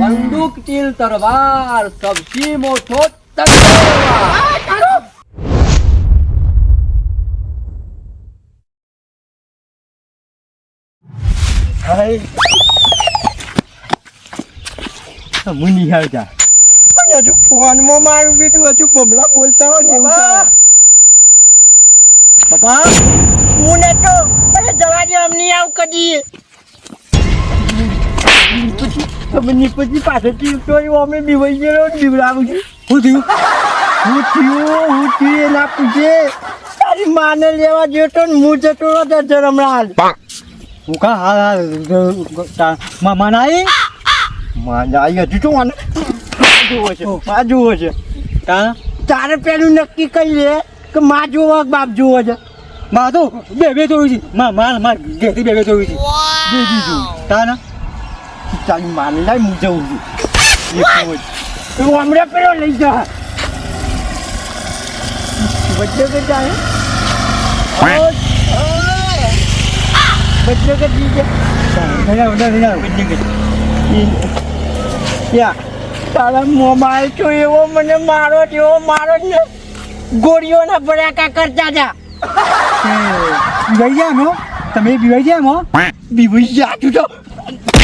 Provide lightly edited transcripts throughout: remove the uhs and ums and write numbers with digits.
બંદૂક તીર તલવાર સૌથી મોટો તલવાર. મુની આવતા પણ હજુ ફોનમાં મારું બેટું હજુ બમલા બોલતા હોય ને એવું બાપા હું ને તો જવા દે અમને આવું કદી પછી પાછળથી તો અમે બીવાઈ ગયેલો બીવડાવું છું. શું થયું એના પૂછે તારી માને લેવા ગયો તો હું જતો હતો હમણાં હું કા હાલ મનાઈ હજુ તો મને જુઓ છે તારે પેલું નક્કી કરી લે કે માં જોવો બાપ જોવો છે. માં તો બે જોયું છે માર ઘેરથી બે જોયું છે તાને ચાલ માને લાય હું જઉં છું હમણાં પેલો લઈ જા બચ્ચો કે જાય બચ્ચો કે દીજે તારા મોબાઈલ તો એવો મને મારો જેવો મારો જ ને ગોળીઓના ભડાકા કરતા હતા. બીવાઈ ગયા એમ તમે બીવાઈ ગયા એમ બીવાઈ ગયા તું તો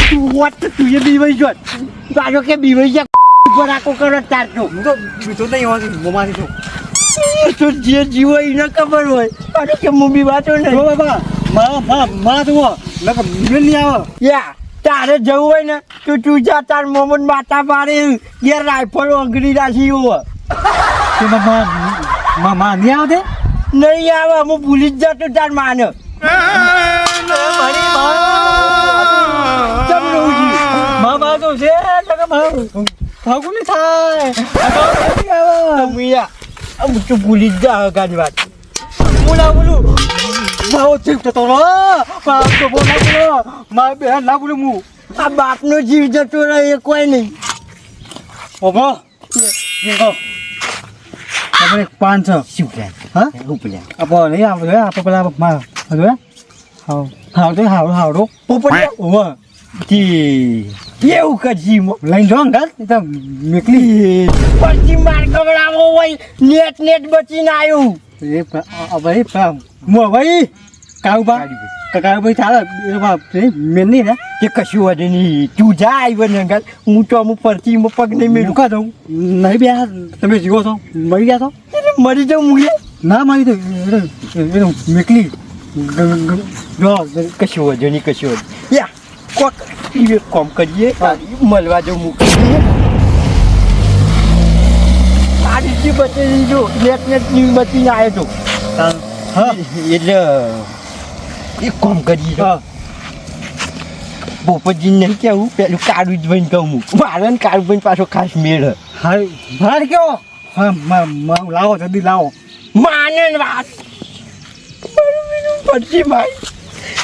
તું એ બીવાઈ ગયો તારો કે બીવાઈ ગયા ભડાકો કરો તાર તો હું તો નહીં મોમાંથી તો જે જીવો એને ખબર હોય તારો કે હું બીવાતો નહીં બાબા માં તું નહીં આવે યા તારે જવું હોય ને તો તું જા તાર મોમન માતા મારે ઘેર રાઇફલ અંગડી રાખી હોય માં નહીં આવે નહીં આવે હું ભૂલી જ જાતો તાર માને ભૂલી જ જા ગાની વાત બોલું આ બાપનો જીવ જતો રહે એ કોઈ નહીં. 500 શું પ્લાન હા શું પ્લાન આપણે નહીં આપણે પેલા હાવડો એવું કજી લઈને જો અંગાત મેકલી પછી માર ગવડાવો હોય નેટ બચીને આવ્યું ભાઈ કાળુભાઈ ચાલે મેન નહીં ને કે કશું વધે નહીં તું જા આવ્યો ને અંગાત હું તો અમુક ફરતી પગ નહીં મેળું કા દઉં નહીં બે તમે જીવો છો મરી ગયા છો મરી જાઉં મૂકે ના મારી તો મેકલી જો કશું વધે નહીં કશું વધે યા કોક કોમ કરીએ મળવા જાઉં મૂકી આ રીતે બચી જો નેટ બચીને આવ્યો તો હા એટલે એક કામ કરીએ પોપટજી નહીં કેવું પેલું કાળું જ ભાઈને કહું મારે ને કાળું ભાઈ પાછો ખાસ મેળ હાર કેવો હા લાવો જલ્દી લાવો માને વાત પડશે ભાઈ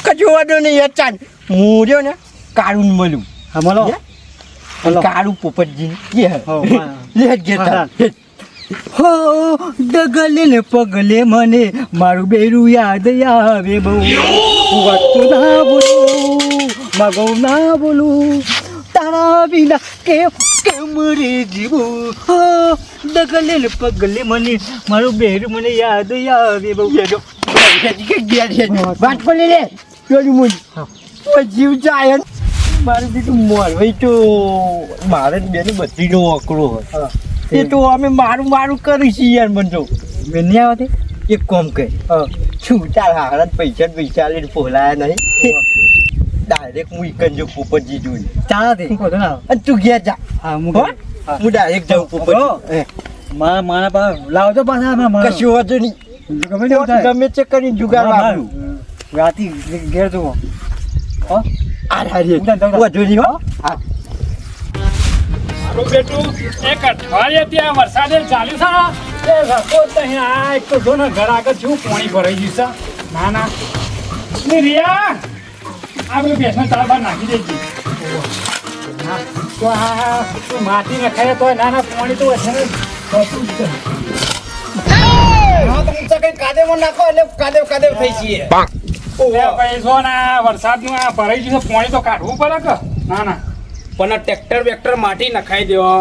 કશું વાંધો નહીં અચાન હું રહ્યો ને કાળું મળ્યું હા મળો કાળું પોપટજી લે ઘેતા હો ડગલે ને પગલે મને મારું બેરું યાદ આવે બહુ વાતું ના બોલું મગો ના બોલું તારા વિના કેમ રે જીવું હો ડગલે ને પગલે મને મારું બેરું મને યાદ આવે બહુ વાત બોલી લે જોયું મુજ જીવ જાય મારું બીજું મોરવાઈ તો મારે બેની બધીનો અકડો હોય એ તો અમે મારું કરીશું યાર મને તો મેં નહીં આવે એક કામ કરે શું તાર હારા પૈસા લઈને પોલાયા નહીં ડાયરેક્ટ હું એકંજો પોપટજી જોઈ ચાલે અને તું ગયા જા હા હું ડાયરેક્ટ જાઉં પોપટ મારા પાસે લાવજો પાછા કશું વાંધો નહીં ગમે તે કરીને જુગાર મારું રાતી ઘેર જુઓ વધુ નહીં હો હા બેટું એક અઠવાડિયે ત્યાં વરસાદે ચાલ્યું છે ને એ રસ્તો ત્યાં આ એક તો જો ને ઘર આગળ છું પાણી ભરાઈ ગયું છે ના ના ને રિયા આ પેલું ભેંસનો ચાળ બહાર નાખી દેજે હા તો આ તું માટી ને ખાય તો ના પાણી તો છે ને કાદેમાં નાખો એટલે કાદેવ થઈ છીએ ભાઈ જો ને વરસાદનું આ ભરાઈ ગયું છે પાણી તો કાઢવું પડે કે ના પણ આ ટ્રેક્ટર બેક્ટર માટી નખાઈ દેવા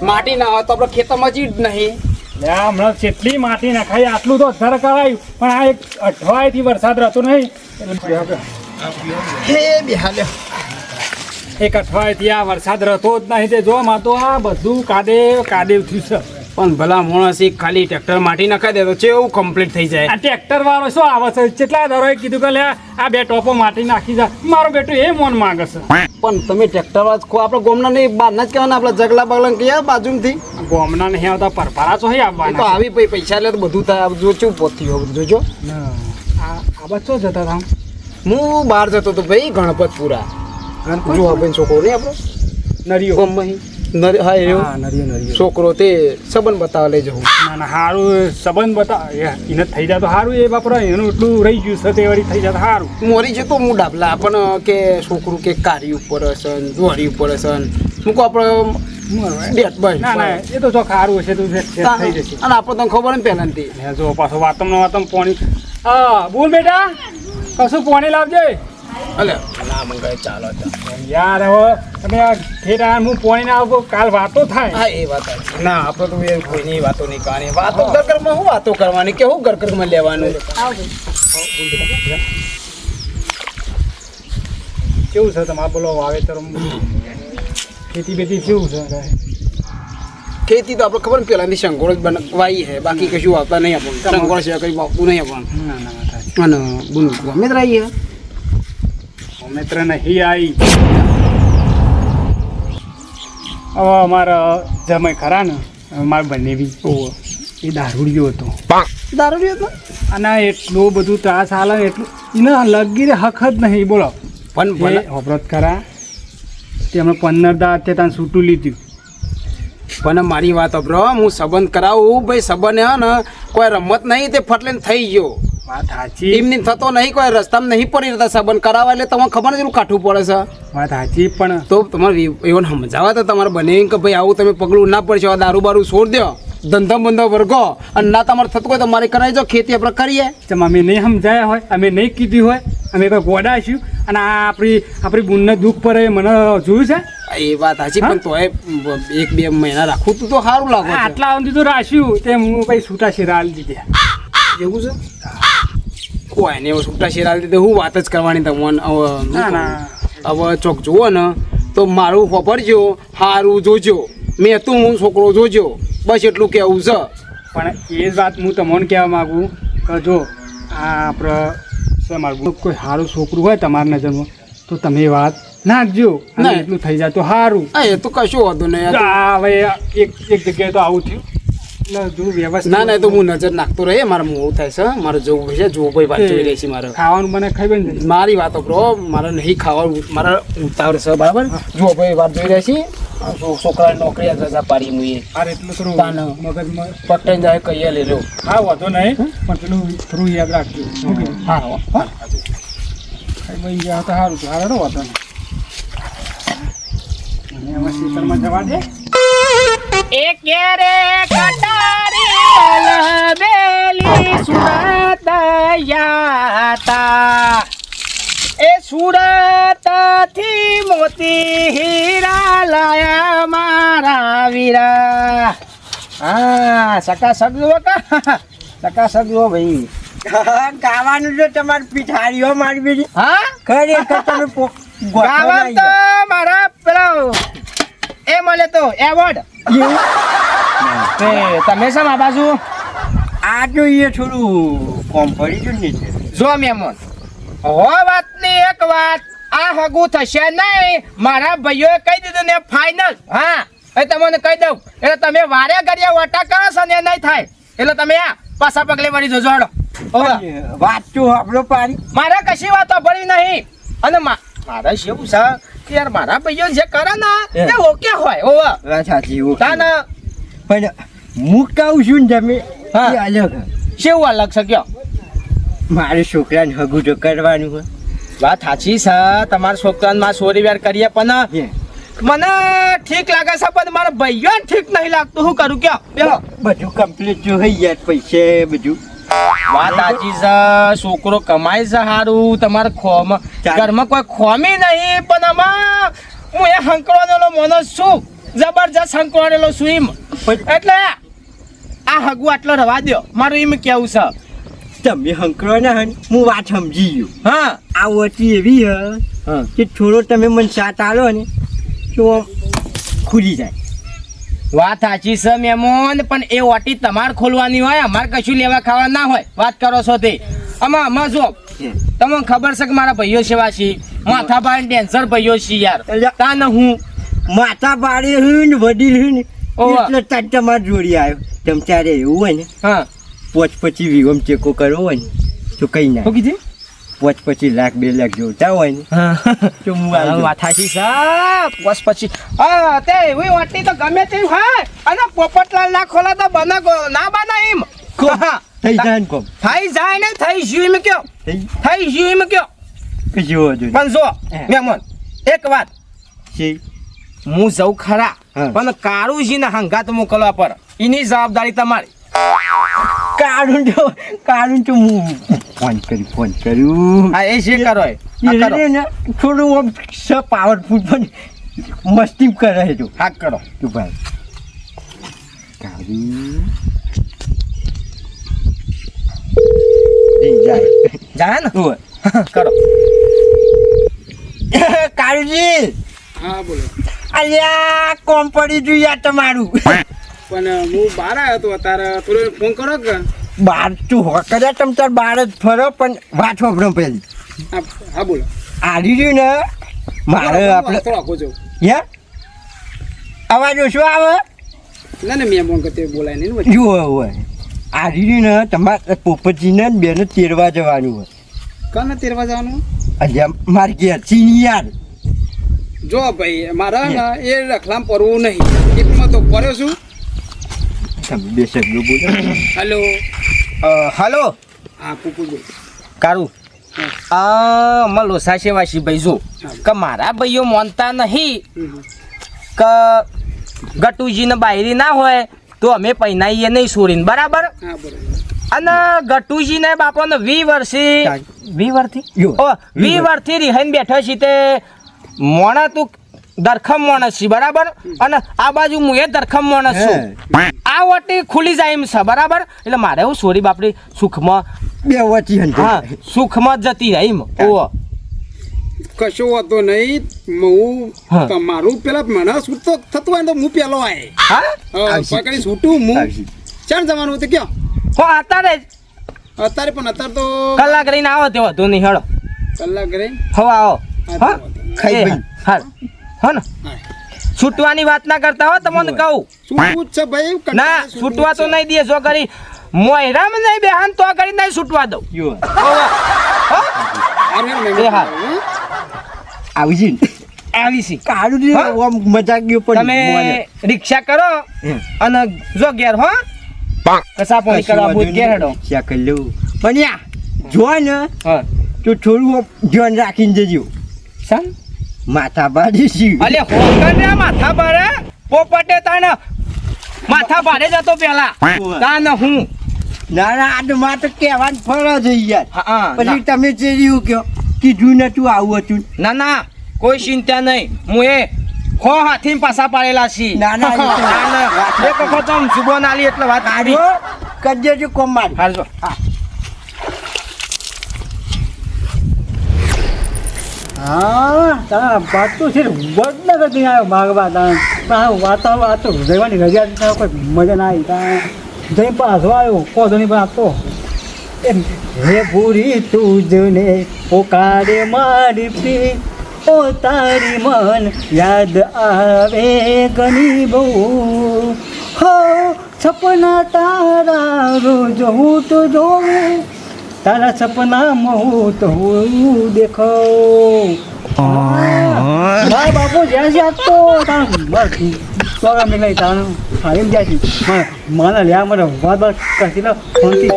માટી ના હોય તો આપણે ખેતરમાં જ નહીં. હમણાં કેટલી માટી નખાઈ આટલું તો અધર કરાયું પણ આ એક અઠવાડિયેથી વરસાદ રહેતો નહીં હે બિહાલ્યો એક અઠવાડિયેથી આ વરસાદ રહેતો જ નહીં તે જો માં તો આ બધું કાદેવ થયું છે. પણ ભલા માણસ એક ખાલી ટ્રેક્ટર માટી નખાઈ દે તો કેવું કમ્પ્લીટ થઈ જાય. આ ટ્રેક્ટર વાળો શું આવે છે કેટલા દરોએ કીધું કે લે આ 2 ટોપો માટી નાખી જા મારો બેટો એ મોન માંગે છે. પણ તમે ટ્રેક્ટર વાળા ખો આપણે ગોમના નહીં બહારના જ કહેવાના આપણે જગલા બગલા કહીએ બાજુમાંથી ગોમના નહીં આવતા પરપરા છો તો આવવાના આવી ભાઈ પૈસા લે તો બધું થાય જો ચેવું પોતી હોય બધું જોજો. આ બચ્ચો જતા હતા હું બહાર જતો હતો ભાઈ ગણપતપુરા જો ભાઈ છોકરો નહીં આપણો નરિયો ગોમમાં હા એવો છોકરો તે સંબંધ બતાવવા લઈ જવું. ના ના સારું સંબંધ બતા એને થઈ જાય તો સારું એ બાપરા એનું એટલું રહી ગયું છે તે વળી થઈ જાય તો સારું. મોરી જતો હું ડાબલા પણ કે છોકરું કે કારી ઉપર હશે દોરી ઉપર હશે હું કહું આપણે બેટ ભાઈ ના ના એ તો જો સારું હશે તો થઈ જશે. અને આપણે તો ખબર ને પહેલાંથી જો પાછો વાતમ પોણી હા બોલ બેટા કશું પોણી લાવજે. અલે ના મંગાય ચાલો યાર હવે તમે આ ખેડા હું પોણી ના આવું કાલ વાતો થાય. હા એ વાત છે ના આપણે તો એ કોઈની વાતો નહીં કરવાની વાતો ઘરમાં શું વાતો કરવાની કે શું ઘરમાં લેવાનું. કેવું છે તમારે બોલો વાવેતર ખેતી બેતી કેવું છે? ખેતી તો આપણે ખબર ને પેલાની શંગોળ જ વાવી છે બાકી કશું વાવતા નહીં આપણને શંગોળ છે કંઈ વાવતું નહીં આપણને. ના ના અને બોલ ગમે જ રહીએ મિત્ર નહીં આવી હવે અમારા જમાઈ ખરા ને મારા બંને બી એ દારૂડિયો હતો. દારૂ હતો અને એટલું બધું ત્રાસ હાલે ને એટલું એને લગી હક જ નહીં બોલો. પણ અપરાધ ખરા તેમણે 15 દાંત તે ત્યાં છૂટું લીધું. પણ મારી વાત અભરો હું સંબંધ કરાવું ભાઈ સંબંધ હે ને કોઈ રમત નહીં તે ફટલે થઈ ગયો. વાત સાચી એમની થતો નહીં કોઈ રસ્તામાં નહીં પડી રહેતા સંબંધ કરાવવા એટલે તમને ખબર નથી કાઠું પડે છે. વાત સાચી પણ તો તમારે એવું સમજાવવા તો તમારે બને કે ભાઈ આવું તમે પગલું ના પડશે દારૂ બારૂ છોડ દો ધંધો બંધો વર્ગો અને ના તમારે થતું હોય તો મારે કરાવી દો ખેતી આપણે કરીએ. ચમ અમે નહીં સમજાયા હોય અમે નહીં કીધું હોય અમે કોઈ ગોડા છું અને આ આપણી બુનને દુઃખ પર મને જોયું છે. એ વાત સાચી પણ તોય 1-2 મહિના રાખવું તું તો સારું લાગે. આટલા સુધી તો રાખ્યું તે હું ભાઈ છૂટા શેરા દીધા. એવું છે કોઈ ને એવું છૂટા શેરા દીધે હું વાત જ કરવાની તમને. હવે ચોક જુઓ ને તો મારું વાપરજો સારું જોજો મેં તું હું છોકરો જોજો બસ એટલું કહેવું છે. પણ એ જ વાત હું તમને કહેવા માગું કે જો આ આપણે મારું કોઈ સારું છોકરું હોય તમારા નજરમાં તો તમે વાત નાખજો ના એટલું થઈ જાય તો સારું. એ તો કશું વાંધો નહીં. હવે એક જગ્યાએ તો આવું થયું એટલે જો વ્યવસ્થિત ના તો હું નજર નાખતો રહે મારે મોડું થાય છે મારે જવું છે જો ભાઈ વાત જોઈ રહી છે મારે ખાવાનું મને ખાઈ ને મારી વાતો બ્રો મારે નહીં ખાવાનું મારે ઉતાવળ છે બરાબર. જો ભાઈ વાત જોઈ રહી છે છોકરા નોકરી રજા પાડી હું એ અરે એટલું થોડું તાનો. મગજમાં પટાઈને જાય કહીએ લઈ લો. હા વાંધો નહીં પણ પેલું થોડું યાદ રાખજો શું કીધું? હા ખાઈ બની ગયા તો સારું સારું વાંધો નહીં. અને એમાં ખેતરમાં જવા દે. એક રે કટારી લબેલી સુરત યાતા એ સુરત થી મોતી હીરા લાયા મારા વીરા. હા સકા સગજો સકા સગજો ભાઈ ગાવાનું જો તમારી પીઠારીઓ મારી બીજી. હા ખરેખર તમે ગાવાનું તો મારા પેલો એ મળે તો એવોર્ડ તમે શા મા બાજુ આ જોઈએ થોડું કોમ પડી ગયું ને જો મેમન હો વાતની એક વાત આ હગું થશે નહીં મારા ભાઈઓએ કહી દીધું ને ફાઇનલ. હા એ તમને કહી દઉં એટલે તમે વારે ઘડીએ વટા કરો છો ને નહીં થાય એટલે તમે આ પાછા પગલે વળી જોજો હાડો. વાત તો આપણો પાડી મારે કશી વાત ભરી નહીં અને મારે શું છે કે યાર મારા ભાઈઓ જે કરે ને એ ઓકે હોય ઓવા સાચી ઓકે તાના પણ હું કહું છું ને તમે એ અલગ કેવું અલગ છે કયો મારે છોકરાને હગું તો કરવાનું હોય. વાત સાચી છે તમારા છોકરાને માં સોરી વાર કરીએ પણ મને ઠીક લાગે છે પણ મારા ભાઈઓ ઠીક નહીં લાગતું શું કરું કયો બધું કમ્પ્લીટ જો થઈ જાય પૈસે બધું. વાત સાચી છે છોકરો કમાય છે સારું તમારે ઘરમાં કોઈ ખોમી નહીં પણ આમાં હું એ હંકવાનેલો માણસ છું જબરજસ્ત હંકવાનેલો છું એમ એટલે આ હગુ આટલો રવા દો મારું એમ કેવું છે તમે હંકરો ના હન હું વાત સમજી ગયો હા આ વટી એવી હ કે થોડો તમે મને સાથ આલો ને તો આમ ખુલી જાય વાત સાચી છે મેમોન પણ એ ઓટી તમારે ખોલવાની હોય અમારે કશું લેવા ખાવા ના હોય વાત કરો છો તે આમાં જો તમને ખબર છે કે મારા ભાઈઓ સેવા છે માથા ભાઈ ડેન્સર ભાઈઓ છે યાર તા ને હું માતા પાડી હું ને વડીલ હું ને ઓવા. એટલે તાર તમારે જોડી આવ્યો તમ તારે એવું હોય ને હા 5-25 વીઘમ ચેકો કરવો હોય ને તો કઈ ના શું કીધું 5-25 લાખ 2 લાખ જોતા હોય ને તો હું આવી જાઉં. વાત સાચી છે બસ પછી હા તે એવી ઓટી તો ગમે તે હોય અને પોપટલાલ ના ખોલા તો ના બના એમ હા. થઈ જાય ને કોમ થઈ જાય ને થઈ ગયું એમ કયો થઈ ગયું એમ કયો કશું વાંધો નહીં. પણ જો મેમોન એક વાત છે હું જઉં ખરા હા. પણ કાળુજીને હંગાત મોકલવા પર એની જવાબદારી તમારી કાઢું તો હું ફોન કર્યું હા એ જે કરો એ. હા, કરો એ ને થોડું આમ પાવરફુલ પણ મસ્તી કરે છે તું હા કરો તું ભાઈ કાઢી જાય જાય ને ઓય. કરો કાળુજી હા બોલો અલ્યા કોમ પડી ગયું યાર તમારું પણ હું બહાર આવ્યો હતો અત્યારે થોડો ફોન કરો કે બાર તું હો કર્યા તમ તાર બાર જ ફરો પણ વાત વાપરો પેલી હા બોલો આડી રહ્યું ને મારે આપણે થોડો આખો છો હે અવાજ ઓછો આવે ના ને મેં ફોન કરते બોલાય નહીં ને જુઓ હોય આડી રહ્યું ને તમારે પોપટજીને ને બેને તેરવા જવાનું હોય કાને તેરવા જવાનું અલ્યા મારી ઘેર ચીની યાર જો ભાઈ મારા ને એ રખલામ પરવું નહીં એકમાં તો પડ્યો છું તમે બે શબ્દો બોલો હેલો હલો હા પૂપુ બોલ કારું માં લોસા સેવાસી ભાઈ જો કે મારા ભાઈઓ માનતા નહીં કે ગટુજીને બાયરી ના હોય તો અમે પૈનાઈએ નહીં છોડીને બરાબર હા બરોબર અને ગટુજીને બાપાને 20 વર્ષથી 20 વર્ષથી યો. 20 વર્ષથી રિહાઈને બેઠો છે તે મોણા તું દરખમ મોણસ છે બરાબર અને આ બાજુ હું એ દરખમ મોણસ છું આ વટી ખુલી જાય એમ છે બરાબર એટલે મારે એવું સોરી બાપડી સુખમાં બે વચ્ચે હંતે હા સુખમાં જ જતી રહી એમ ઓવો કશો વાતો નહીં હું હા. તમારું પેલા મને છૂટ તો થતું હોય ને તો હું પેલો આય હા પકડી છૂટું હું આવશે. ચાર જવાનું હતું ક્યાં હો અત્યારે જ અત્યારે પણ અત્યારે તો કલાક રહીને આવો તે વધુ નહીં હેડો કલાક રહી હવા આવો હા ખાઈ એ, ભાઈ. હાલ હો ને છૂટવાની વાત ના કરતા હો તમને કહું છૂટવું જ છે ભાઈ ના છૂટવા તો નહીં દે જો કરી મોયરામ નહીં બેહાન તો કરી નહીં છૂટવા દઉં યો હોવે. હો? એ હા. આવજી ને આવી છી કાઢું હા? આમ મજાક ગયો પણ તમે મોને. રિક્ષા કરો હે. અને જો ઘેર હો કસા પોણી કરવા ભૂત ઘેર હેડો શા કરી લઉં પણ યા જો ને હા તો થોડું આમ ધ્યાન રાખીને જજો સમ માથા બાજી છે અલે હોકર રે માથા ભારે પોપટે તાને માથા ભારે જતો પેલા તાને હું ના ના આ તો મારે તો કહેવાનું ફરજ છે યાર હા પછી તમે ચેર્યું કયો કીધું નતું આવું હતું ના ના કોઈ ચિંતા નહીં હું એ હો હાથી પાછા પાડેલા છી ના, ના, એ તો ના, ના. એક વખત આમ સુબો નાલી એટલે વાત આવી કાઢો કરી દેજો કોમ માર હાલજો હા તારા વાત તો છે વડનગર થી આવ્યો માગવા તાણ પણ વાતાવરણ આ તો રહેવાની રજા તારે કોઈ મજા ના આવી તાણ જઈ પાછો આવ્યો કોધો નહીં પણ આપતો એમ હે પૂરી તુજને પોકારે મારી પ્રી ઓ તારી મન યાદ આવે ઘણી બહુ હો સપના તારા રોજ હું તો જોઉં તારા સપનામાં હું તો હું દેખો મારા બાપુ જ્યાં જ્યાં તો પ્રોગ્રામ લઈ તારું ફાઈમ જાય છે મને લ્યા મને વાત વાત કરતી લો ફોનથી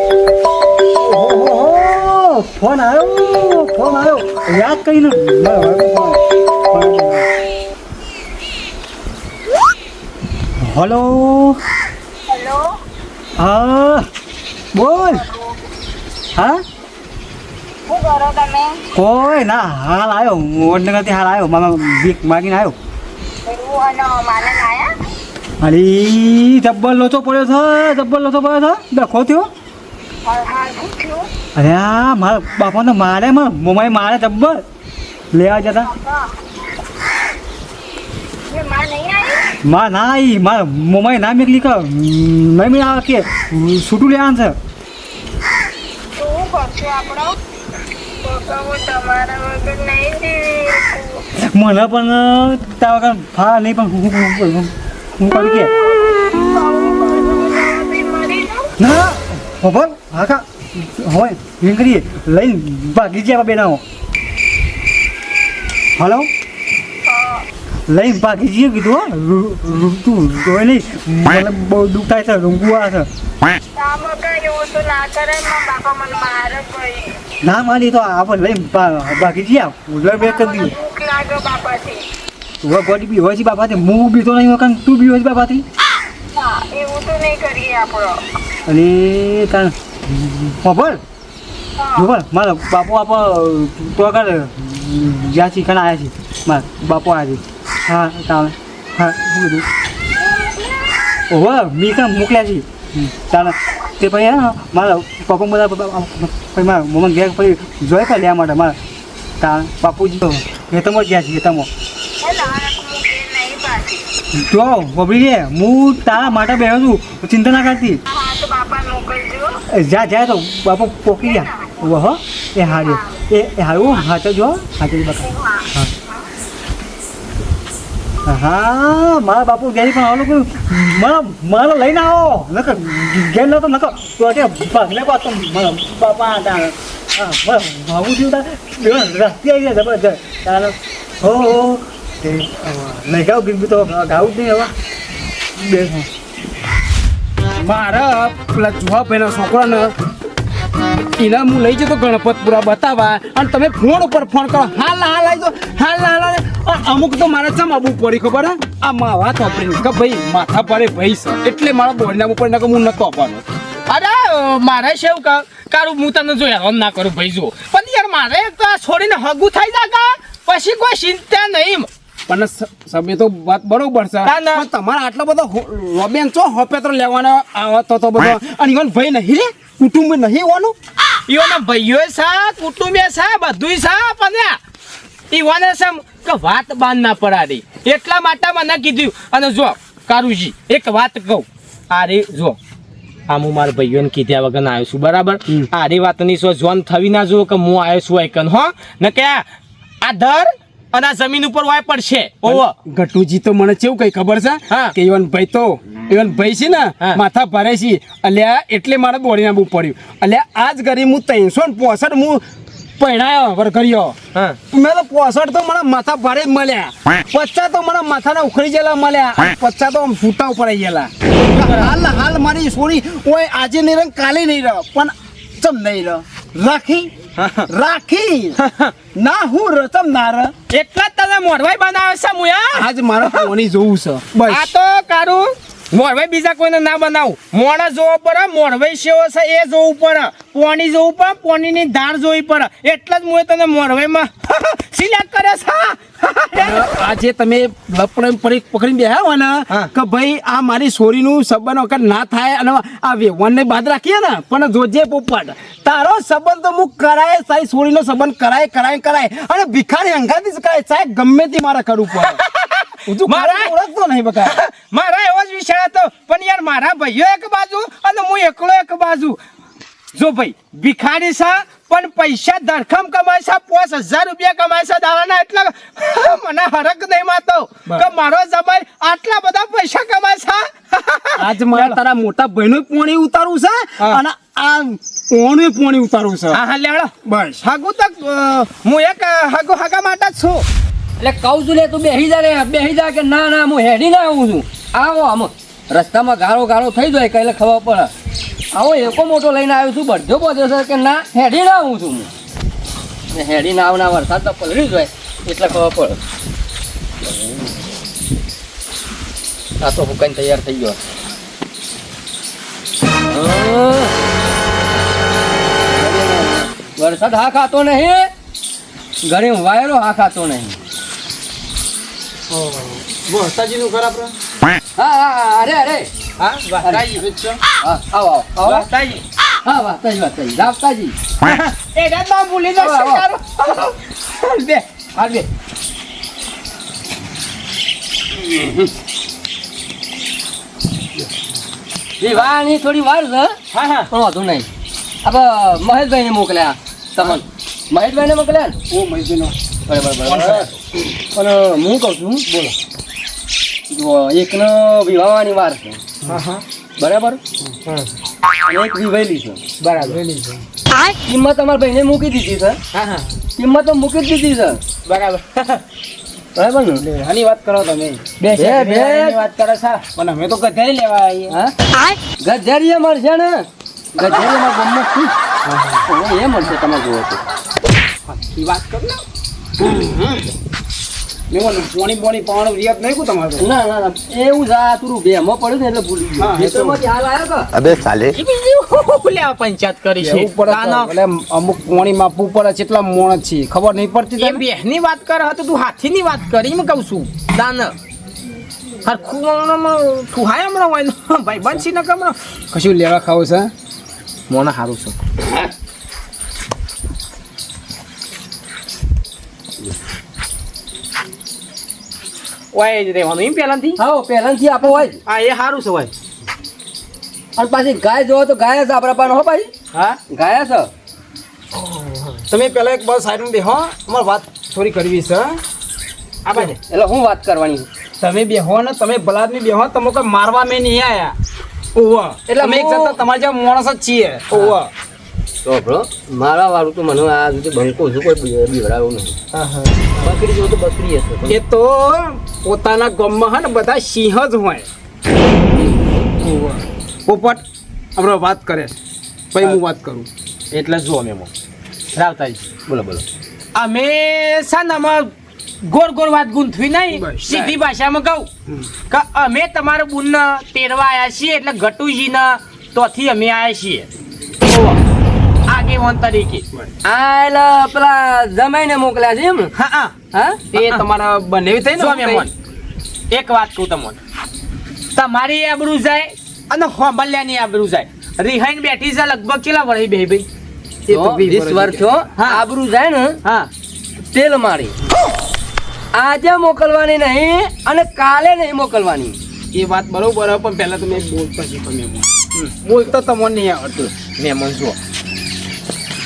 ફોન આવ્યો યાદ કરીને હલો હેલો હા બોલ હા શું કરો તમે કોઈ ના હાલ આવ્યો વડનગરથી હાલ આવ્યો મામા બીક માગીને આવ્યો એવું અને માને લાયા અરે જબ્બર લોચો પડ્યો છે ડખો થયો. હા શું થયું અરે આ મારા બાપાને મારે મોમાઈ મારે જબ્બર લેવા જતા એ માં નહીં આવી માં ના આવી મારા મોમાઈ ના મેકલી કે નહીં આવે કે છૂટું લેવાનું છે. તો હું કરશું આપણો પપ્પા હું તમારા વગર નહીં જીવી મને પણ તારા વગર ફા નહીં પણ હું કરું કે મરી જાઉં ના ખબર હા કા હોય એમ કરીએ લઈને ભાગી જાય બેનાઓ. હલો લઈને ભાગી જઈએ કીધું તું જોઈ નહીં મને બહુ દુઃખ થાય છે રૂંગું આવે છે. આમાં કઈ એવું તો ના કરે મારા બાપા મને મારે ભાઈ ના મારી તો આપણે લઈને ભાગી જઈએ ઉધર બે કરી દઈએ. દુઃખ લાગે બાપાથી તું ગોડી બી હોય છે બાપાથી હું બી તો નહીં હોય તું બી હોય છે બાપાથી. હા એવું તો નહીં કરીએ આપણો અને કારણ ખબર ખબર મારા બાપુ આપ તો આગળ જ્યાં શીખણ આવ્યા છે મારા બાપુ આવ્યા છે. હા ચાલે હા શું કીધું ઓહો મી કામ મોકલ્યા છે ચાલે તે પછી હા મારા પપ્પા બધા પછી મારા મમ્મી ઘેર પછી જોઈ પણ લેવા માટે મારા તાર બાપુજી તો ખેતમો ગયા છે ખેતમો નહીં પાછી જો બબડી રે હું તારા માટે બેહું છું ચિંતા ના કરતી. હા તો બાપા મોકલજો જાય તો બાપુ પોકી ગયા ઓહો એ હારી એ હારું હાથે જો હાથે બકા હા મારા બાપુ ઘેરી પણ આવું લોકો મારો લઈને આવો નકર ઘેર નતો નકર તો ભાગલે પાતો મારા બાપા હતા હા ભાવું થયું રસ્તી આવી ગયા જબરજસ્ત તારે હો તે નહીં ગાવ બી તો ગાવું જ નહીં હવે બે મારા પેલા જુહાભાઈના છોકરાને એને હું લઈ જતો ગણપતપુરા બતાવવા અને તમે ફોન ઉપર ફોન કરો હાલ આવી દો હાલ અમુક તો મારે ચમ આવવું પડી ખબર હે આ માવા તો આપણે કે ભાઈ માથા પારે ભાઈ છે એટલે મારા બોલના ઉપર ના કે હું નતો આપવાનો. અરે મારે શું કારું હું તને જો હેરાન ના કરું ભાઈ જો પણ યાર મારે તો આ છોડીને હગું થઈ જા પછી કોઈ ચિંતા નહીં. પણ સભ્ય તો વાત બરોબર છે ના, ના. પણ તમારા આટલો બધો રોબેન છો હોપેત્ર લેવાનો આવતો તો બધો અને ઈવન ભાઈ નહીં રે કુટુંબ નહીં હોવાનું ઈઓના ભાઈઓ સા કુટુંબે સા બધુંય સા પણ ઈવાને સમ કે વાત બાંધ ના પડાડી એટલા માટે મને કીધું. અને જો કારુજી એક વાત કહું આરે જો આ હું મારા ભાઈઓને કીધ્યા વગર આવ્યો છું બરાબર આરી વાતની સો જોન થવી ના જો કે હું આવ્યો છું એકન હો ને કે આ ધર અને આ જમીન ઉપર વાય પડશે ઓવો ગટુજી તો મને કેવું કઈ ખબર છે હા. કે ઈવન ભાઈ છે ને હા. માથા ભરે છે અલ્યા એટલે મારે દોડી નાખવું પડ્યું અલ્યા આજ ઘરે હું 365 હું પહેણાયો વરઘરિયો હા મેં તો 65 તો મને માથા ભારે જ મળ્યા 50 તો મને માથાના ઉખડી ગયેલા મળ્યા 50 તો આમ છૂટા ઉપર આવી ગયેલા હાલ મારી છોરી ઓય આજે નહીં રહે કાલે નહીં રહે પણ ચમ નહીં રહે રાખી ના હું રતમ ના ર એટલા જ તને મોરવાઈ બનાવે છે મુયા આજ મારા કોની જોવું છે બસ આ તો કારું મોરવાઈ બીજા કોઈને ના બનાવું મોણા જોવો પડે મોરવાઈ સેવો છે એ જોવું પડે પોણી જોવું પડે પોણીની ધાર જોવી પડે એટલે જ મુએ તને મોરવાઈમાં સિલેક્ટ કરે છે આજે તમે લપડે પકડીને બેહ્યા હોય ને કે ભાઈ આ મારી છોરીનું સંબંધ વખત ના થાય અને આ વેવાનને બાદ રાખીએ ને પણ જોજે પોપટ તારો સંબંધ તો હું કરાય તારી છોરીનો સંબંધ કરાય અને ભિખારી હંગાતી જ કરાય સાહેબ ગમે તે મારે કરવું પડે મારા ઓળખતો નહીં બકા મારા એવો જ વિષય હતો પણ યાર મારા ભાઈઓ એક બાજુ અને હું એકલો એક બાજુ જો ભાઈ ભિખારી છે પણ પૈસા ધરખમ કમાય છે 5000 રૂપિયા કમાય છે દાવાના એટલે મને હરક નહીં માતો કે મારો જમાઈ આટલા બધા પૈસા કમાય છે આજ મારે તારા મોટા ભાઈનું પોણી ઉતારવું છે અને આ ઓનું પોણી ઉતારવું છે હા લેડો બસ હાગુ તક હું એક હાગા માટે જ છું એટલે કહું છું લે તું બેસી જા કે ના હું હેડી ના આવું છું આવો આમ રસ્તામાં ગાળો થઈ જાય કઈ ખબર પડે આવો એકો મોટો લઈને આવ્યો છું બધો બધો છે કે ના હેડી ના આવું છું હું હેડી ના આવના વરસાદ તો પલળી જાય એટલે ખબર પડે આ તો હુકાઈને તૈયાર થઈ ગયો વરસાદ હા ખાતો નહીં ઘરે વાયરો હા ખાતો નહીં વસ્તાજીનું ખરા આપણે હા હા હા, અરે અરે હા વાતાજી હા આવો આવો આવો વાતાજી હા વાતાજી રાવતાજી એ રાત ના ભૂલી જશે આવો, આવો. તારો બે હાલ બે વિવાહની થોડી વાર છે હા હા પણ વાંધો નહીં આપણે મહેશભાઈને મોકલ્યા તમને મહેશભાઈને મોકલ્યા ને ઓ મૈદીનો બરાબર બરાબર પણ હું કહું છું બોલો જો એકનો વિવાહની વાર છે હા હા બરાબર અને એક વિવાહેલી છે બરાબર કિંમત અમારા ભાઈને મૂકી દીધી છે હા હા કિંમત તો મૂકી જ દીધી છે બરાબર બરાબર ને આની વાત કરો તમે બે વાત કરે સા પણ અમે તો ગધેડી લેવા આવીએ હા ગજેરીએ મળશે ને ગજેરીએ મારા ગામમાં શું હવે એ મળશે તમે જુઓ તો એ વાત કરો ને પોણી પાવાનું રિયાદ નહીં કહું તમારે ના ના ના એવું જ આ થોડું બેમાં પડ્યું ને એટલે ભૂલી હા, ગયું એ તો- ખેતરમાંથી હાલ આવ્યો કે अबे साले લેવા પંચાયત કરી છે એવું પડે તો. તાનો એટલે અમુક પોણી માપવું પડે છે એટલા મોણ જ છે ખબર નહીં પડતી એ તને? બેહની વાત કરે હતો તું હાથીની વાત કરી હું કહું છું દાન હરખું ઠુહાય હમણાં હોય ને ભાઈ બનશી ન કમણાં કશું લેવા ખાવું છે મોને સારું છે ઓય જ રહેવાનું એમ પહેલાંથી હા પહેલાંથી આપણે હોય જ. હા એ સારું છે ભાઈ અને પાછી ગાય જોવો તો ગાય છે આપણા પાસે હો ભાઈ હા ગાય છે તમે પેલા એક બસ સાઈડ બેહો અમારે વાત થોડી કરવી છે આ બાજુ એટલે હું વાત કરવાની છે? તમે બેહો ને તમે બલાદમી બેહો તમે કોઈ મારવા મેં નહીં આયા ઓવા એટલે તમે એક હું- જતા તમારા જેવા માણસ જ છીએ ઓવા તો બ્રો મારા વાળું તો મને આ સુધી બંકો છું કોઈ બીવડાવું નહીં બકરી જો તો બકરી હશે એ તો પોતાના ગામમાં હે ને બધા સિંહ જ હોય પોપટ આપણે વાત કરે પછી હું વાત કરું એટલે જો મેમો રાવતાજી બોલો બોલો અમે સાનામાં ગોળ ગોળ વાત ગુંથવી નહીં બસ. સીધી ભાષામાં કહું કે અમે તમારા બુનને તેડવા આવ્યા છીએ એટલે ગટુજીના તોથી અમે આવ્યા છીએ ઓવો. આગેવાન તરીકે આ એટલે પેલા જમાઈને મોકલ્યા છે એમ ને? હા હા હા એ તમારા બંને થઈ જો ને મેમોન એક વાત કહું તમને તમારી આબરૂ જાય અને હોંભલ્યાની આબરૂ જાય રિહાઈન બેઠી છે લગભગ કેટલા વર્ષ બે ભાઈ એ તો તો 20 વર્ષ થયો હા. આબરૂ જાય ને હા તેલ મારી આજે મોકલવાની નહીં અને કાલે નહીં મોકલવાની એ વાત બરોબર હે, પણ પહેલા તમે બોલતા શીખો મેમો બોલતો તમને નહીં આવડતું મેમોન જો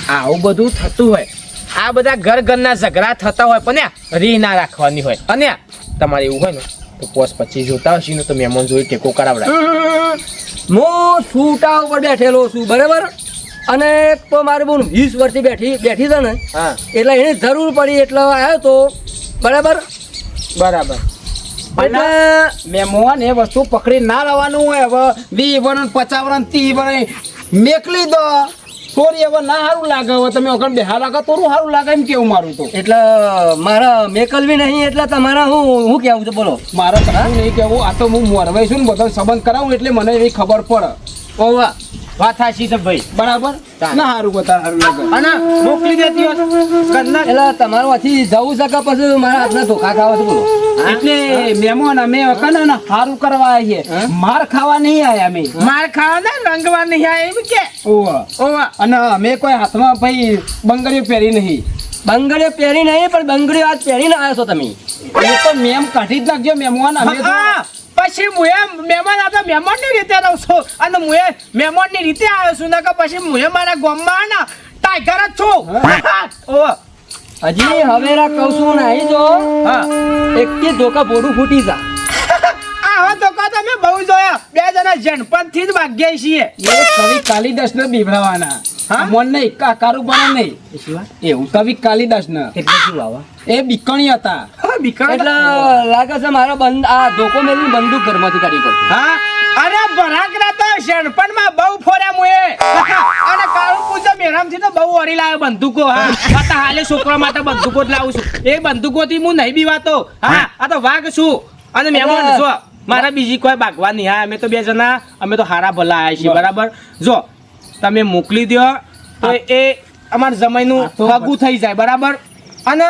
આવું બધું થતું હોય આ બધા ઘર ઘરના ઝઘડા થતા હોય પણ રી ના રાખવાની હોય અને તમારે એવું હોય ને તો પોસ પછી જોતા હશે ને તો મહેમાન જોઈ ટેકો કરાવડાય હું છૂટા ઉપર બેઠેલો છું બરાબર અને એક તો મારી બોન 20 વર્ષથી બેઠી છે ને હા એટલે એને જરૂર પડી એટલે આવ્યો તો બરાબર બરાબર એટલે મેમોન એ વસ્તુ પકડી ના લાવવાનું હોય હવે 20 વર્ષ 50 વર્ષ 30 વર્ષ મેકલી દો થોડી હવે ના સારું લાગે હવે તમે વખત બેહા લાગે થોડું સારું લાગે એમ કેવું મારું તો એટલે મારા મેકલવી નહીં એટલે તમારા હું કેવું છે બોલો મારે કશું નહીં કેવું આ તો હું મોરવાઈ છું ને બધો સંબંધ કરાવું એટલે મને એવી ખબર પડે ઓવા વાત સાચી છે ભાઈ બરાબર ના સારું બતા સારું લાગે અને મોકલી દેતી હોય ઘરના એટલે તમારું આથી જવું છે કે પછી મારા હાથના ધોખા ખાવા છે બોલો એટલે મેમોન અમે વખત ને સારું કરવા આવીએ માર ખાવા નહીં આયા અમે માર ખાવા ને રંગવા નહીં આ એમ કે ઓવા ઓવા અને અમે કોઈ હાથમાં ભાઈ બંગડીઓ પહેરી નહીં બંગડીઓ પહેરી નહીં પણ બંગડીઓ આજ પહેરીને આવ્યો છો તમે એ તો મેમ કાઢી જ નાખજો મેમોન અમે તો હા, પછી હું એ મહેમાન આ તો મહેમાનની રીતે રહું છું અને હું એ મહેમાનની રીતે આવ્યો છું ને કે પછી હું એ મારા ગામમાં ને ટાઈગર જ છું ઓવા. હજી હવે કહું છું ને અહીં જો હા એક કે ધોકા બોડું ફૂટી જા આવા તો કા તમે બહુ જોયા બે જણા જનપદ થી જ ભાગ્યા છીએ એ કવિ કાલિદાસ ને બીવડાવવાના હા? મોન નહીં કારુબાના નહીં એવું કવિ કાલિદાસ ને એટલે શું આવા એ બીકણી હતા એટલે લાગે છે મારો આ ધોકો મેળવી બંદૂક ઘરમાંથી કાઢી પડશે હા અરે ભરાકરા તો જનપદ માં બહુ ફોર્યા મુએ અને કાળુ પૂજા મેરામથી તો બહુ ઓરી લાવ્યો બંદૂકો હા આ હાલે છોકરા માટે બંદૂકો જ લાવું છું એ બંદૂકોથી હું નહીં બીવાતો હા આ તો વાઘ છું અને મહેમાન જો મારા બીજી કોઈ બાગવા નહીં હા અમે તો બે જણા અમે તો હારા ભલા આવ્યા છીએ બરાબર જો તમે મોકલી દો તો એ અમારા જમાઈનું હગું થઈ જાય બરાબર અને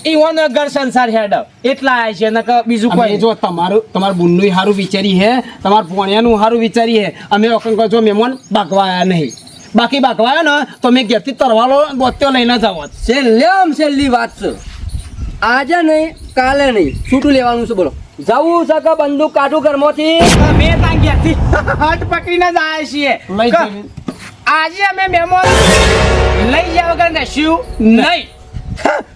ઈવોનો ઘર સંસાર હેડ એટલા આય છે નકર બીજું અમે કોઈ જો તમારું બુનનું હારું વિચારી હે તમારા ભોણિયાનું હારું વિચારી હે અમે ઓકન કહો જો મહેમાન બાગવાયા નહીં બાકી બાગવાયા ને તો મેં ઘેરથી તરવાલો બોત્યો લઈને જ આવત છેલ્લી વાત છે આજે નહીં કાલે નહીં છૂટું લેવાનું છે બોલો જવું છે કે બંદૂક કાઢું ઘરમાંથી અમે ત્યાં ઘેરથી હટ પકડીને જ આયા છીએ લઈ કે જઈને. આજે અમે મહેમાન લઈ ગયા વગર નસ્યું નહીં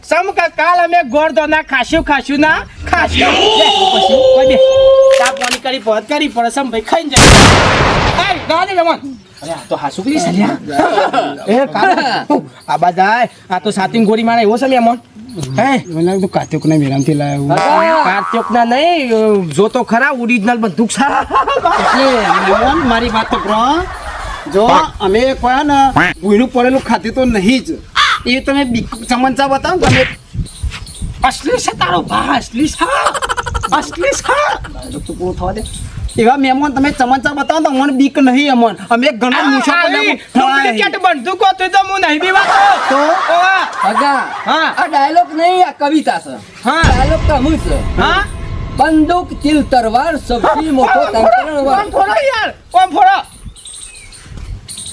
સમ કે કાલ અમે ગોળદોના ખાશું ના ખાશું લે, પછી કોઈ દે. ચા પાણી કરી પહોંચ કરી પડે સમ ભાઈ ખાઈને જાય એ ગાવા દે મહેમાન અરે આ તો હાસુ કરી સલ્યા એ કાકા આ બધાય આ તો સાતીમ ગોળી મારે એવો છે મહેમાન હે મને લાગ્યું કાર્તિકના મેરામથી લાવ્યો કાર્તિક ના નહીં જો તો ખરા ઓરિજિનલ બંદૂક છે એટલે મહેમાન મારી વાત તો બ્રો જો અમે કોઈ ને ભૂઈનું પડેલું ખાતી તો નહીં જ એ તમે ચમચા બતાવો તમે અસલી છે તારો ભા અસલી છે અસલી છે તું પૂરું થવા દે એવા મહેમાન તમે ચમચા બતાવો તો મને બીક નહીં અમન અમે ઘણા મૂછો ડુપ્લિકેટ બંદૂકો તો હું નહીં બીવાતો તો અગા હા. આ ડાયલોગ નહીં આ કવિતા છે હા. ડાયલોગ તો અમુક છે હા બંદૂક તીર તરવાર સૌથી મોટો તંત્રણવાર. કોમ ફોડો યાર કોમ ફોડો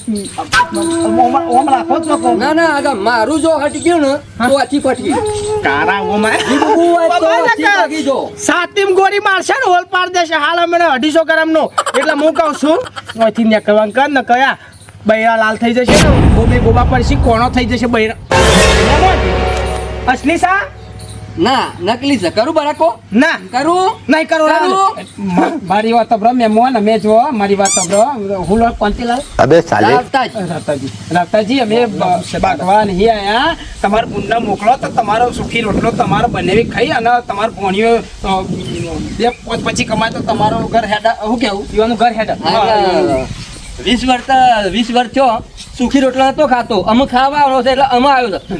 ઓમ રાખો છો કોમ ના ના આગા મારું જો હટી ગયું ને તો આથી પટકી કારા ઓમાં જીવવું હોય તો આથી ભાગી જો સાતીમ ગોળી મારશે ને હોલ પાડ દેશે હાલ અમે 250 ગ્રામ નો એટલે હું કહું છું ઓથી ને કહેવાનું કર ને કયા બૈરા લાલ થઈ જશે ને ગોબા પડશે કોણો થઈ જશે બૈરા અસલી સા ના નકલી છે કરું બરાકો ના કરું નહીં કરો કરું મારી વાત બ્રો મહેમાન અમે જો મારી વાત બ્રો હુલો પંચીલાલ ચાલતા જ. રાતાજી અમે બાગવા નહીં આયા તમારા બુનને મોકલો તો તમારો સુખી રોટલો તમારો બનાવી ખાઈ અને તમારો ભોણિયો બે પોત પછી કમાય તો તમારો ઘર હેડા શું કેવું પીવાનું ઘર હેડ આગા 20 વર્ષ થયો સુખી રોટલા નતો ખાતો અમે ખાવા આવ્યો છે એટલે અમે આવ્યો છે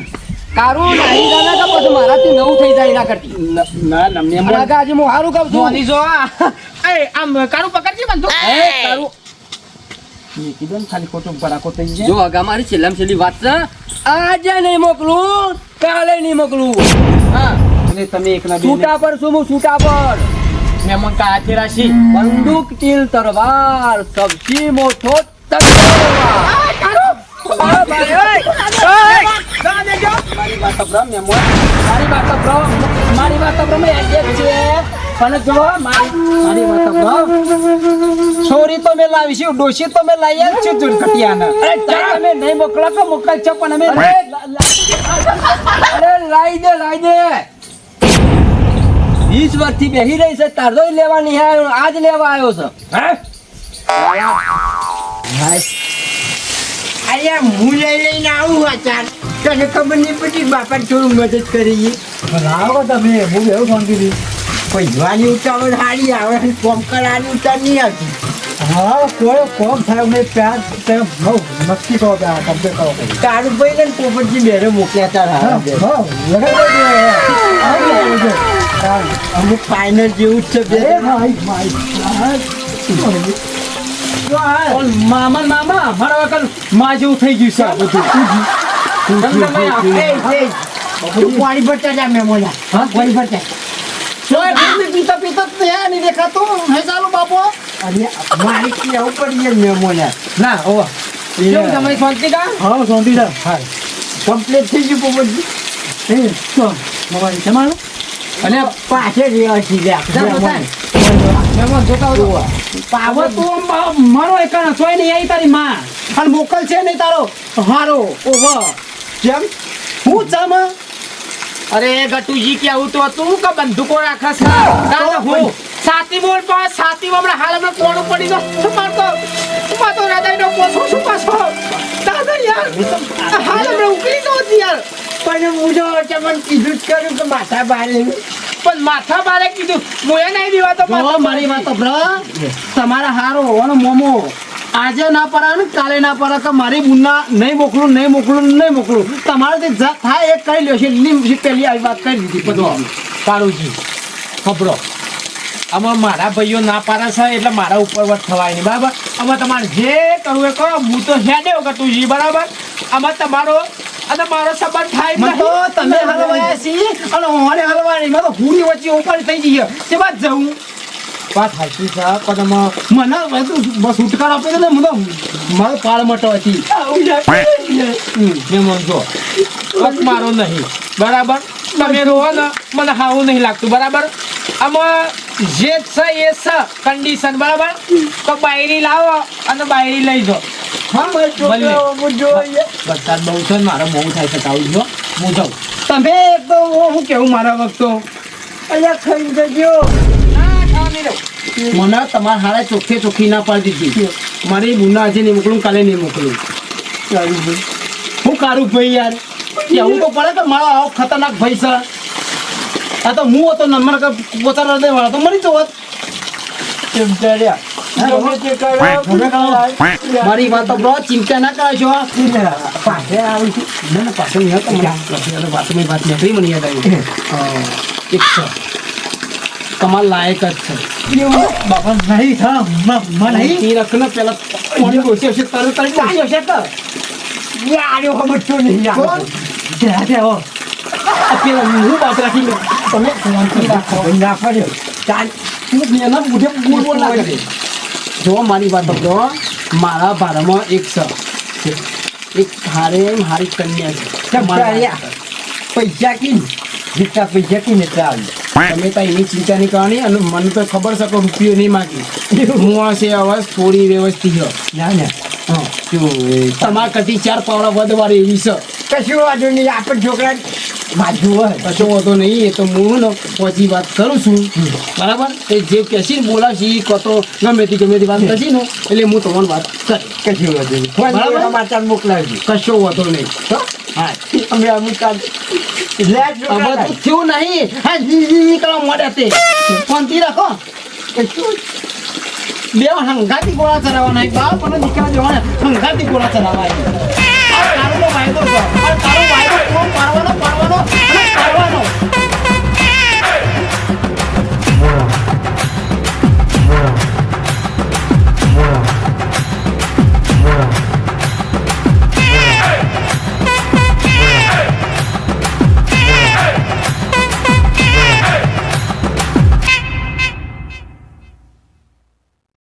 કારું નહીં જાના કે પછી મારાથી નવું થઈ જાય એના કરતી ના ના અને મહેમાન આગા આજે હું સારું કહું છું મોની જો એ આમ કારું પકડજી બંદૂક એ કારું મેં કીધું ને ખાલી ખોટું બરાકો થઈ જાય જો આગા મારી છેલ્લામાં છેલ્લી વાત છે આજે નહીં મોકલું કાલે નહીં મોકલું હા એટલે તમે એકલા બેને- છૂટા પર છું હું છૂટા પર મહેમાન કા હાથી રાશી બંદૂક તીર તરવાર સૌથી મોટો તલવાર મારી વાત સાંભળો, મહેમાન મારી વાત સાંભળો. મારી વાત સાંભળો. મેં એક છે પણ જો મારી વાત સાંભળો. છોરી તો મેં લાવી છે ડોશી તો મેં લાવી જ છે દુર્ઘટિયાના અરે તમે નહીં મોકલો તો મોકલ છો પણ અમે અરે લાઈ દે 20 વર્ષથી બેહી રહી છે તારદો લેવા નહીં આવ્યો આજ લેવા આવ્યો છે અરે હું લઈને આવું અચાર તને ખબર નહીં પડી બાપા થોડું મદદ કરી લાવો તમે હું એવું શાંતિથી કોઈ જવાની ઉતાવળ હારી આવે અને કોમ કરવાની ઉતાર નહીં આવતી હા કોઈ કોમ થાય મેં પ્યાર તે બહુ મસ્તી કરો ત્યાં કબ્જે કરો પછી. તારું ભાઈ ને પોપટજી બેરે મોકલ્યા તારા હા, હા, લગાડી દો યાર. અમુક ફાઇનલ જેવું જ છે બે એ ભાઈ, ભાઈ. મામા મારા વખત માં જેવું થઈ ગયું છે આ બધું તું પાણી ભરતા જા મેં મોલા હા પાણી ભરતા પીતા પીતા ત્યાં નહીં દેખાતો હે ચાલો બાપો અરે મારી કેવું પડી ગયા મેં મોલા ના ઓ કેવું તમારી શાંતિ કા હા શાંતિ છે હા કમ્પ્લીટ થઈ ગયું પોપટજી એ તો મોબાઈલ તમારો અને પાછળ રહ્યા છીએ મહેમાન જોતા હોય પાવર તો મારો એકાના સોય નહીં આવી તારી માં અને મોકલ છે નહીં તારો હારો ઓહો કેમ હું ચામ અરે ગટુજી કે આવું તો તું કે બંદૂકો રાખસ ના હું સાતી બોલ પર સાતી હમણાં હાલ હમણાં કોણ પડી ગયો શું મારતો રાજા નો કોસો શું પાછો દાદા યાર હાલ હમણાં ઉકળી ગયો યાર પણ હું જો તમને કીધું જ કર્યું કે માથા બારે પણ માથા બારે કીધું મોએ નહીં દીવા તો જો મારી વાત સાંભળો. તમારા હારો હોવાનો મોમો આજે ના પરા ને કાલે ના પરા તો મારી બુનના નહીં મોકલું તમારે જે જાત થાય એ કરી લ્યો છે એટલી પહેલી આવી વાત કરી દીધી બધું કારુજી ખબરો આમાં મારા ભાઈઓ ના પાડે છે એટલે મારા ઉપર વટ થવાય નહીં બરાબર આમાં તમારે જે કરવું એ કરો હું તો હેડે ગટુજી બરાબર આમાં તમારો અને મારો સંબંધ થાય મને તો નહીં. તમે હલવાયા છીએ અને હોને હલવાની મને તો હુની વચ્ચે ઉપર થઈ જઈએ તે બાદ જવું વાત સાચી છે પણ મને બધું બસ ઉટકાર આપે ને મને મારો પાળ મટો હતી મેં મનજો વખ મારો નહીં બરાબર તમે રહો ને મને હાવું નહીં લાગતું બરાબર આમાં જે છે એ છે કન્ડિશન બરાબર તો બાયરી લાવો અને બાયરી લઈ જાઓ ભલે. વરસાદ બહુ છે ને મારે બહુ થાય છે તાવું જો હું જાઉં તમે એક તો હું કેવું મારા વખતો અલ્યા ખાઈ જજો મને તમારા હારા ચોખ્ખે ચોખ્ખી ના પાડી દીધી મારી બુના આજે નહીં મોકલું કાલે નહીં મોકલું હું કારું ભાઈ યાર કેવું તો પડે કે મારો આવો ખતરનાક ભાઈ છે આ તો હું હતો નંબર કે પોતા હૃદય વાળો તો મરી જવો કેમ ચાલ્યા ગમે તે કરો મારી વાત તો બહુ ચિંતા ના કરશો પાસે આવું છું ના ના પાછળ નહીં હતો મને વાતમાં વાત નીકળી મને યાદ આવ્યું એક છે તમારા લાયક જ છે બાપા નહીં થા નહીં એ રખને પેલા પાણી ડોસી હશે તરત તરત ડોસી હશે તો યાર ખબર છો નહીં યાર ત્યાં આ પેલા હું બાપ રાખી લો તમે શાંતિ રાખો ના પડ્યો ચાલ હું એના મોઢે બોલ ના કરે જો મારી વાત તો મારા ભારામાં એક છે એક હારી કન્યા છે ચાલ્યા પૈસા કી જેટલા પૈસા કી ને ચાલ તમે તો એની ચિંતા નહીં કરવાની અને મને તો ખબર છે કે રૂપિયો નહીં માગી હું હશે અવાજ થોડી વ્યવસ્થિત છે ના ના હા તમારા કરતી 4 પાવડા વધવાળી એવી છે કશું વાંધો નહીં આપણે છોકરા બાજુ હોય કશો વાંધો નહીં એ તો હું ને પછી વાત કરું છું બરાબર એ જે કહેશી ને બોલાવશી કતો ગમે તે વાત કરશી ને એટલે હું તમારી વાત કરી કશું વાંધો નહીં બરાબર. ફોન સમાચાર મોકલાવજો કશો વાંધો નહીં હા અમે અમુક કામ હવે તો થયું નહીં હા જી કરવા મળે તે શાંતિ રાખો બે હંગાતી ગોળા ચલાવવાના બાપ અને દીકરા જવાના હંગાતી ગોળા ચલાવવા ફાયદો